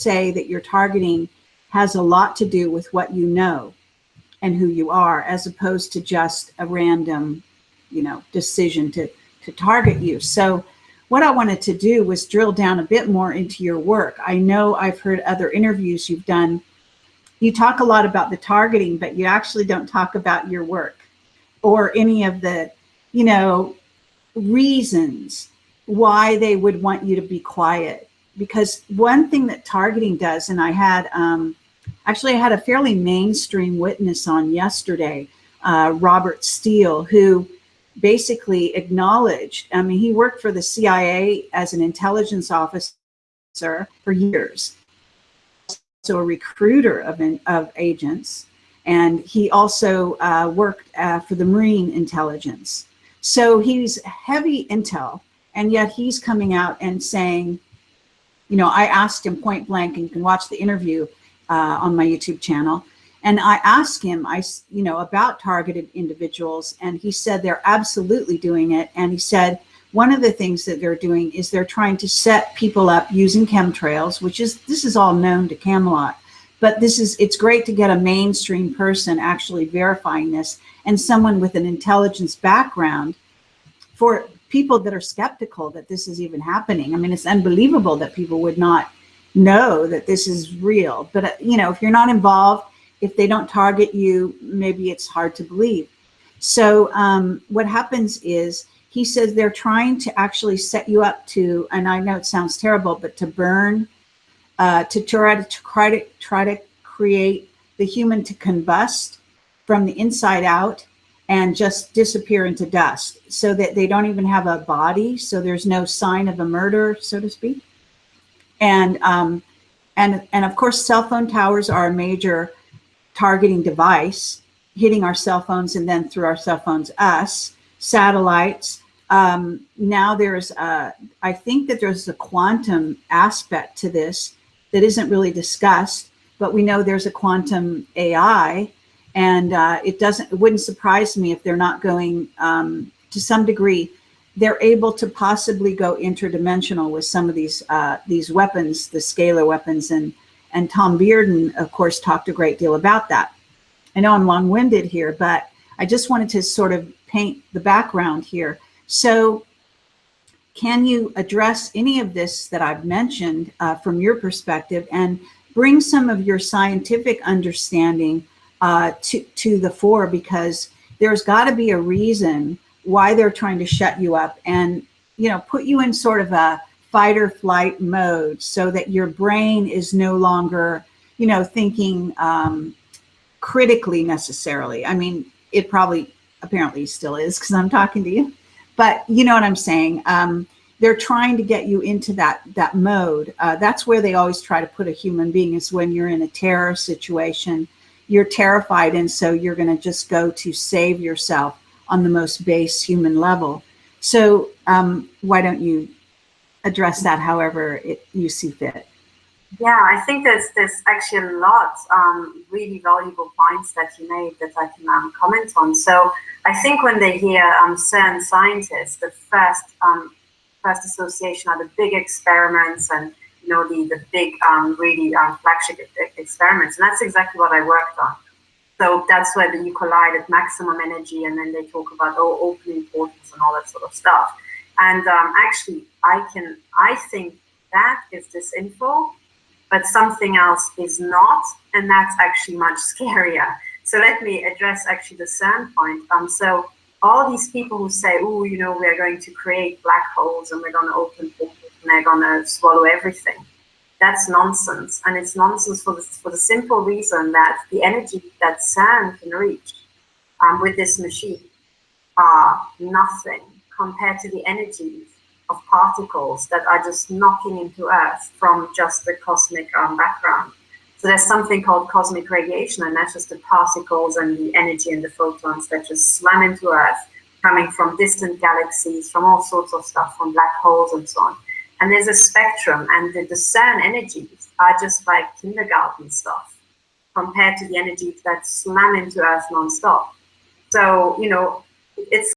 say that your targeting has a lot to do with what you know and who you are, as opposed to just a random, decision to target you. So what I wanted to do was drill down a bit more into your work. I know I've heard other interviews you've done. You talk a lot about the targeting, but you actually don't talk about your work or any of the, reasons why they would want you to be quiet. Because one thing that targeting does, and I had a fairly mainstream witness on yesterday, Robert Steele, who basically acknowledged, he worked for the CIA as an intelligence officer for years, so a recruiter of agents, and he also worked for the Marine intelligence. So he's heavy intel, and yet he's coming out and saying, I asked him point blank, and you can watch the interview on my YouTube channel. And I asked him, about targeted individuals, and he said they're absolutely doing it. And he said one of the things that they're doing is they're trying to set people up using chemtrails, this is all known to Camelot. But it's great to get a mainstream person actually verifying this, and someone with an intelligence background, for people that are skeptical that this is even happening. It's unbelievable that people would not know that this is real. But, if you're not involved, if they don't target you, maybe it's hard to believe. So what happens is, he says they're trying to actually set you up to, and I know it sounds terrible, but to burn, to try to create the human to combust from the inside out and just disappear into dust, so that they don't even have a body, so there's no sign of a murder, so to speak. And of course, cell phone towers are a major targeting device, hitting our cell phones, and then through our cell phones, us. Satellites. Now I think that there's a quantum aspect to this that isn't really discussed, but we know there's a quantum AI, and it wouldn't surprise me if they're not going, to some degree, they're able to possibly go interdimensional with some of these weapons, the scalar weapons, and Tom Bearden, of course, talked a great deal about that. I know I'm long-winded here, but I just wanted to sort of paint the background here. So can you address any of this that I've mentioned from your perspective, and bring some of your scientific understanding to the fore? Because there's got to be a reason why they're trying to shut you up and, put you in sort of a fight or flight mode, so that your brain is no longer, thinking critically necessarily. It probably apparently still is, because I'm talking to you, but you know what I'm saying. They're trying to get you into that mode. That's where they always try to put a human being, is when you're in a terror situation, you're terrified, and so you're going to just go to save yourself on the most base human level. So why don't you address that however you see fit? Yeah, I think there's actually a lot really valuable points that you made that I can comment on. So I think when they hear CERN scientists, the first association are the big experiments, and the big really flagship experiments, and that's exactly what I worked on. So that's where you collide at maximum energy, and then they talk about opening portals and all that sort of stuff. And actually, I think that is disinfo, but something else is not, and that's actually much scarier. So let me address actually the CERN point. So all these people who say, oh, we are going to create black holes, and we're going to open portals, and they're going to swallow everything. That's nonsense, and it's nonsense for the simple reason that the energy that CERN can reach with this machine are nothing compared to the energies of particles that are just knocking into Earth from just the cosmic background. So there's something called cosmic radiation, and that's just the particles and the energy and the photons that just slam into Earth, coming from distant galaxies, from all sorts of stuff, from black holes and so on. And there's a spectrum, and the CERN energies are just like kindergarten stuff compared to the energies that slam into Earth nonstop. So, it's